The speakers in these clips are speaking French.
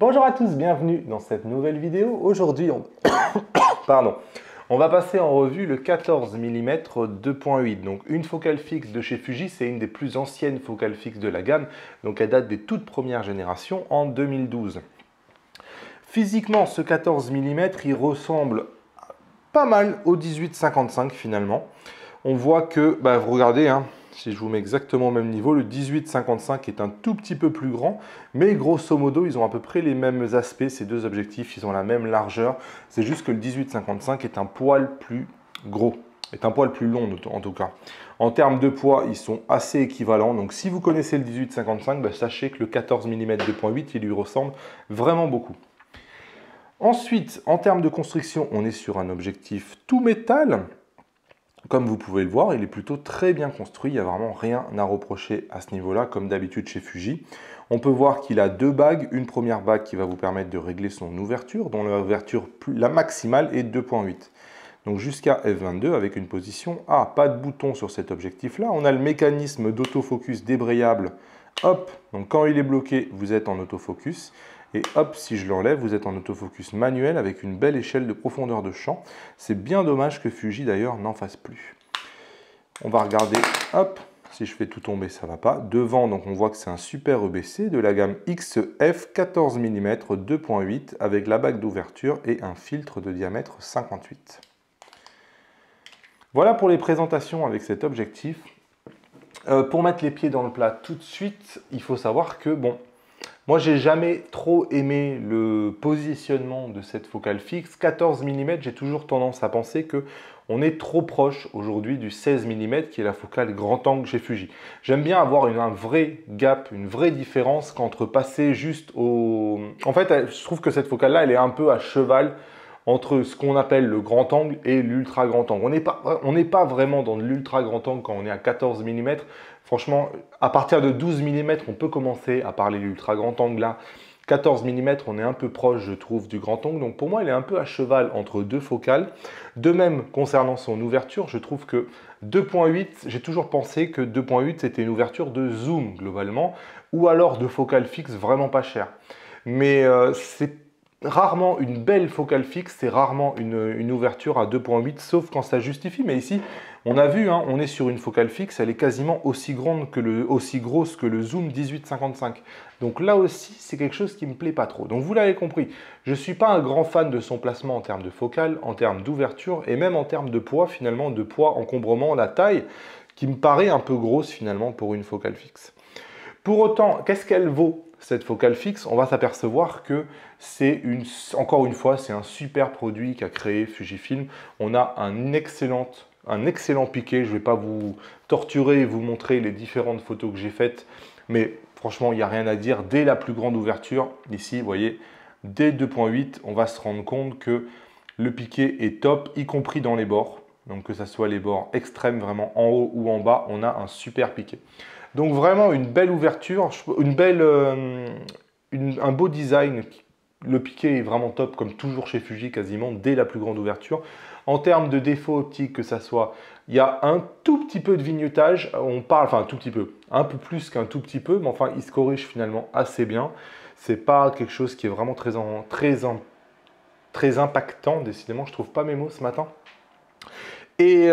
Bonjour à tous, bienvenue dans cette nouvelle vidéo. Aujourd'hui, on va passer en revue le 14 mm 2.8. Donc une focale fixe de chez Fuji, c'est une des plus anciennes focales fixes de la gamme. Donc elle date des toutes premières générations en 2012. Physiquement, ce 14 mm, il ressemble pas mal au 18-55 finalement. On voit que, vous regardez, si je vous mets exactement au même niveau, le 18-55 est un tout petit peu plus grand, mais grosso modo, ils ont à peu près les mêmes aspects, ces deux objectifs, ils ont la même largeur. C'est juste que le 18-55 est un poil plus gros, est un poil plus long en tout cas. En termes de poids, ils sont assez équivalents. Donc si vous connaissez le 18-55, sachez que le 14 mm 2.8, il lui ressemble vraiment beaucoup. Ensuite, en termes de construction, on est sur un objectif tout métal. Comme vous pouvez le voir, il est plutôt très bien construit, il n'y a vraiment rien à reprocher à ce niveau-là, comme d'habitude chez Fuji. On peut voir qu'il a deux bagues, une première bague qui va vous permettre de régler son ouverture, dont l'ouverture la maximale est 2.8. Donc jusqu'à f22 avec une position A. Pas de bouton sur cet objectif-là. On a le mécanisme d'autofocus débrayable. Hop, donc quand il est bloqué, vous êtes en autofocus. Et hop, si je l'enlève, vous êtes en autofocus manuel avec une belle échelle de profondeur de champ. C'est bien dommage que Fuji d'ailleurs n'en fasse plus. On va regarder, hop, si je fais tout tomber, ça ne va pas. Devant, donc on voit que c'est un super EBC de la gamme XF 14 mm 2.8 avec la bague d'ouverture et un filtre de diamètre 58. Voilà pour les présentations avec cet objectif. Pour mettre les pieds dans le plat tout de suite, il faut savoir que, moi, j'ai jamais trop aimé le positionnement de cette focale fixe. 14 mm, j'ai toujours tendance à penser que on est trop proche aujourd'hui du 16 mm qui est la focale grand angle chez Fuji. J'aime bien avoir un vrai gap, une vraie différence qu'entre passer juste au... En fait, je trouve que cette focale-là, elle est un peu à cheval entre ce qu'on appelle le grand angle et l'ultra grand angle. On n'est pas vraiment dans l'ultra grand angle quand on est à 14 mm. Franchement, à partir de 12 mm, on peut commencer à parler de l'ultra grand angle là. 14 mm, on est un peu proche, je trouve, du grand angle. Donc pour moi, il est un peu à cheval entre deux focales. De même, concernant son ouverture, je trouve que 2.8, j'ai toujours pensé que 2.8, c'était une ouverture de zoom, globalement, ou alors de focale fixe vraiment pas chère. Mais c'est rarement une belle focale fixe, c'est rarement une ouverture à 2.8, sauf quand ça justifie. Mais ici, on a vu, on est sur une focale fixe, elle est quasiment aussi grosse que le zoom 18-55. Donc là aussi, c'est quelque chose qui ne me plaît pas trop. Donc vous l'avez compris, je ne suis pas un grand fan de son placement en termes de focale, en termes d'ouverture et même en termes de poids, finalement, de poids, encombrement, la taille, qui me paraît un peu grosse finalement pour une focale fixe. Pour autant, qu'est-ce qu'elle vaut cette focale fixe? On va s'apercevoir que c'est encore une fois, c'est un super produit qu'a créé Fujifilm. On a un excellent piqué. Je ne vais pas vous torturer et vous montrer les différentes photos que j'ai faites, mais franchement, il n'y a rien à dire. Dès la plus grande ouverture, ici, vous voyez, dès 2.8, on va se rendre compte que le piqué est top, y compris dans les bords. Donc que ce soit les bords extrêmes, vraiment en haut ou en bas, on a un super piqué. Donc vraiment une belle ouverture, un beau design. Le piqué est vraiment top, comme toujours chez Fuji quasiment, dès la plus grande ouverture. En termes de défauts optiques, que ça soit, il y a un tout petit peu de vignettage. On parle, enfin un tout petit peu, un peu plus qu'un tout petit peu, mais enfin il se corrige finalement assez bien. C'est pas quelque chose qui est vraiment très impactant, décidément, je trouve pas mes mots ce matin. Et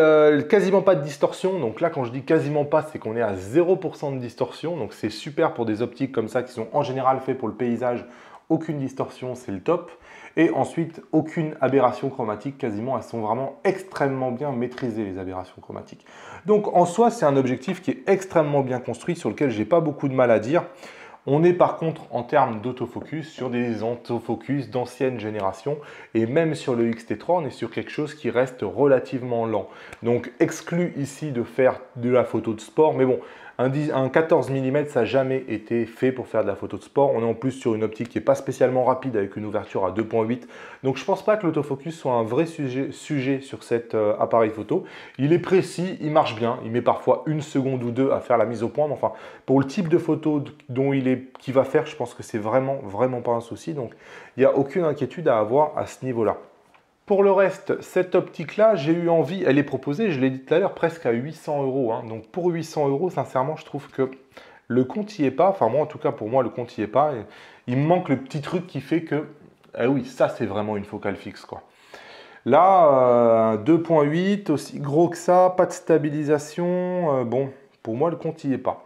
quasiment pas de distorsion, donc là quand je dis quasiment pas, c'est qu'on est à 0% de distorsion, donc c'est super pour des optiques comme ça qui sont en général faits pour le paysage, aucune distorsion, c'est le top. Et ensuite, aucune aberration chromatique, quasiment, elles sont vraiment extrêmement bien maîtrisées les aberrations chromatiques. Donc en soi, c'est un objectif qui est extrêmement bien construit, sur lequel j'ai pas beaucoup de mal à dire. On est par contre en termes d'autofocus sur des autofocus d'ancienne génération et même sur le X-T3 on est sur quelque chose qui reste relativement lent. Donc exclu ici de faire de la photo de sport, mais bon, un 14 mm ça n'a jamais été fait pour faire de la photo de sport. On est en plus sur une optique qui n'est pas spécialement rapide avec une ouverture à 2.8. Donc je ne pense pas que l'autofocus soit un vrai sujet sur cet appareil photo. Il est précis, il marche bien, il met parfois une seconde ou deux à faire la mise au point, mais enfin pour le type de photo qu'il va faire, je pense que c'est vraiment pas un souci. Donc il n'y a aucune inquiétude à avoir à ce niveau-là. Pour le reste, cette optique-là, j'ai eu envie, elle est proposée, je l'ai dit tout à l'heure, presque à 800 €. Donc pour 800 €, sincèrement, je trouve que le compte n'y est pas. Enfin moi, en tout cas, pour moi, le compte n'y est pas. Il me manque le petit truc qui fait que, ah oui, ça c'est vraiment une focale fixe, quoi. Là, 2.8, aussi gros que ça, pas de stabilisation. Bon, pour moi, le compte n'y est pas.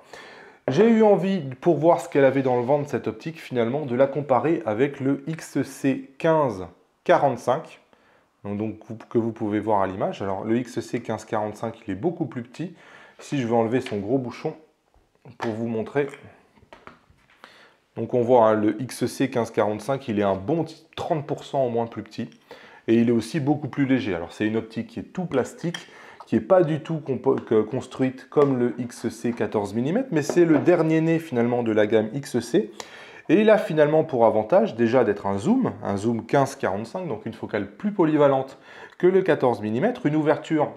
J'ai eu envie, pour voir ce qu'elle avait dans le ventre, cette optique, finalement, de la comparer avec le XC1545, que vous pouvez voir à l'image. Alors, le XC1545, il est beaucoup plus petit. Si je veux enlever son gros bouchon, pour vous montrer. Donc, on voit hein, le XC1545, il est un bon 30% en moins plus petit. Et il est aussi beaucoup plus léger. Alors, c'est une optique qui est tout plastique, qui n'est pas du tout construite comme le XC 14 mm, mais c'est le dernier né finalement de la gamme XC. Et il a finalement pour avantage déjà d'être un zoom 15-45, donc une focale plus polyvalente que le 14 mm, une ouverture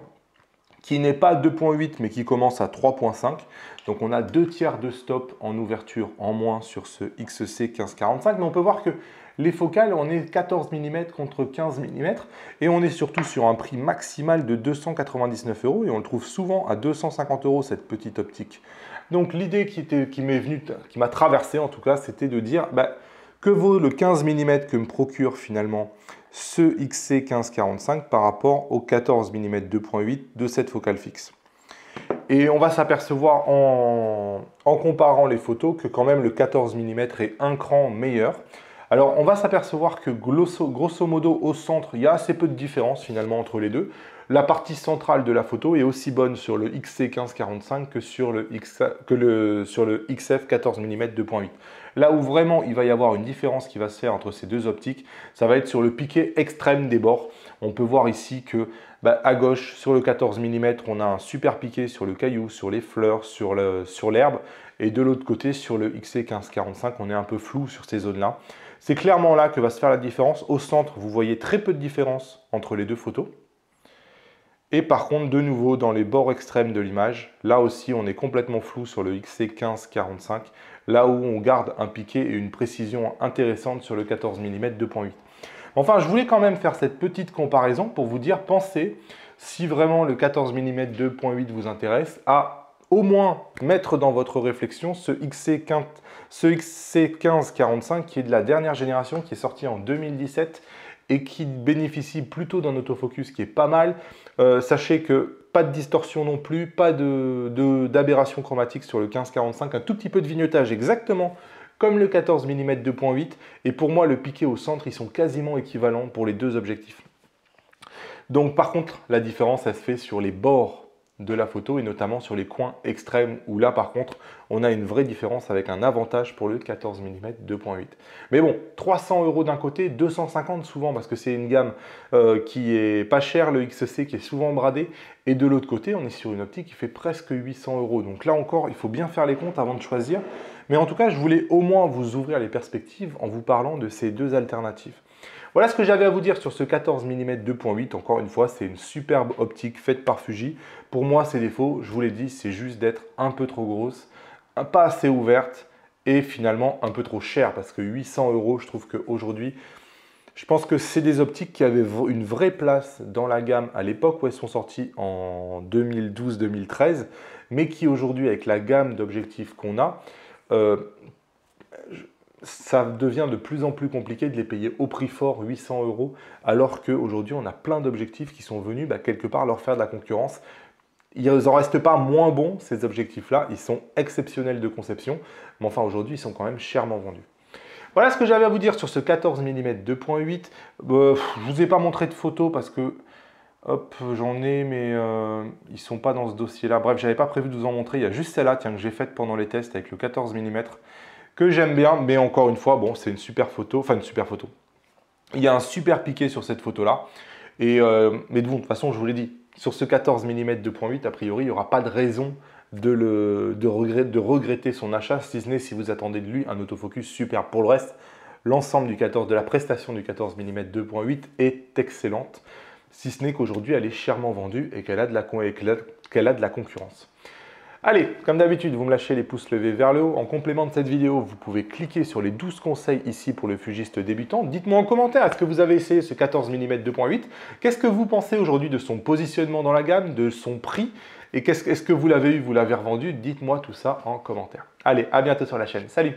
qui n'est pas 2.8 mais qui commence à 3.5. Donc on a 2/3 de stop en ouverture en moins sur ce XC 15-45, mais on peut voir que les focales, on est 14 mm contre 15 mm et on est surtout sur un prix maximal de 299 € et on le trouve souvent à 250 € cette petite optique. Donc l'idée qui m'a traversé en tout cas, c'était de dire que vaut le 15 mm que me procure finalement ce XC 15-45 par rapport au 14 mm 2.8 de cette focale fixe. Et on va s'apercevoir en comparant les photos que quand même le 14 mm est un cran meilleur. Alors on va s'apercevoir que grosso modo au centre, il y a assez peu de différence finalement entre les deux. La partie centrale de la photo est aussi bonne sur le XC 15-45 que sur le XF 14 mm 2.8. Là où vraiment il va y avoir une différence qui va se faire entre ces deux optiques, ça va être sur le piqué extrême des bords. On peut voir ici que à gauche, sur le 14 mm, on a un super piqué sur le caillou, sur les fleurs, sur l'herbe. Et de l'autre côté, sur le XC 15-45, on est un peu flou sur ces zones-là. C'est clairement là que va se faire la différence. Au centre, vous voyez très peu de différence entre les deux photos. Et par contre, de nouveau, dans les bords extrêmes de l'image, là aussi, on est complètement flou sur le XC 15-45, là où on garde un piqué et une précision intéressante sur le 14 mm 2.8. Enfin, je voulais quand même faire cette petite comparaison pour vous dire, pensez, si vraiment le 14 mm 2.8 vous intéresse, à au moins mettre dans votre réflexion ce XC 15-45 qui est de la dernière génération, qui est sorti en 2017 et qui bénéficie plutôt d'un autofocus qui est pas mal. Sachez que pas de distorsion non plus, pas d'aberration chromatique sur le 15-45, un tout petit peu de vignettage exactement comme le 14 mm 2.8. Et pour moi, le piqué au centre, ils sont quasiment équivalents pour les deux objectifs. Donc par contre, la différence, elle se fait sur les bords de la photo et notamment sur les coins extrêmes où là par contre on a une vraie différence avec un avantage pour le 14 mm 2.8. Mais bon, 300 € d'un côté, 250 souvent parce que c'est une gamme qui est pas chère, le XC qui est souvent bradé, et de l'autre côté on est sur une optique qui fait presque 800 €. Donc là encore il faut bien faire les comptes avant de choisir, mais en tout cas je voulais au moins vous ouvrir les perspectives en vous parlant de ces deux alternatives. Voilà ce que j'avais à vous dire sur ce 14 mm 2.8. Encore une fois, c'est une superbe optique faite par Fuji. Pour moi, ses défauts, je vous l'ai dit, c'est juste d'être un peu trop grosse, pas assez ouverte et finalement un peu trop chère parce que 800 €, je trouve qu'aujourd'hui, je pense que c'est des optiques qui avaient une vraie place dans la gamme à l'époque où elles sont sorties en 2012-2013, mais qui aujourd'hui, avec la gamme d'objectifs qu'on a, ça devient de plus en plus compliqué de les payer au prix fort, 800 €, alors qu'aujourd'hui, on a plein d'objectifs qui sont venus quelque part leur faire de la concurrence. Ils n'en restent pas moins bons, ces objectifs-là. Ils sont exceptionnels de conception, mais enfin, aujourd'hui, ils sont quand même chèrement vendus. Voilà ce que j'avais à vous dire sur ce 14 mm 2.8. Je ne vous ai pas montré de photos parce que hop, j'en ai, mais ils ne sont pas dans ce dossier-là. Bref, je n'avais pas prévu de vous en montrer. Il y a juste celle-là que j'ai faite pendant les tests avec le 14 mm. Que j'aime bien, mais encore une fois, bon, c'est une super photo, enfin une super photo. Il y a un super piqué sur cette photo-là, mais de toute façon, je vous l'ai dit, sur ce 14 mm 2.8, a priori, il n'y aura pas de raison de regretter son achat, si ce n'est si vous attendez de lui un autofocus super. Pour le reste, l'ensemble de la prestation du 14 mm 2.8 est excellente, si ce n'est qu'aujourd'hui, elle est chèrement vendue et qu'elle a de la concurrence. Allez, comme d'habitude, vous me lâchez les pouces levés vers le haut. En complément de cette vidéo, vous pouvez cliquer sur les 12 conseils ici pour le fugiste débutant. Dites-moi en commentaire, est-ce que vous avez essayé ce 14 mm 2.8? Qu'est-ce que vous pensez aujourd'hui de son positionnement dans la gamme, de son prix? Et est-ce que vous l'avez eu, vous l'avez revendu? Dites-moi tout ça en commentaire. Allez, à bientôt sur la chaîne. Salut!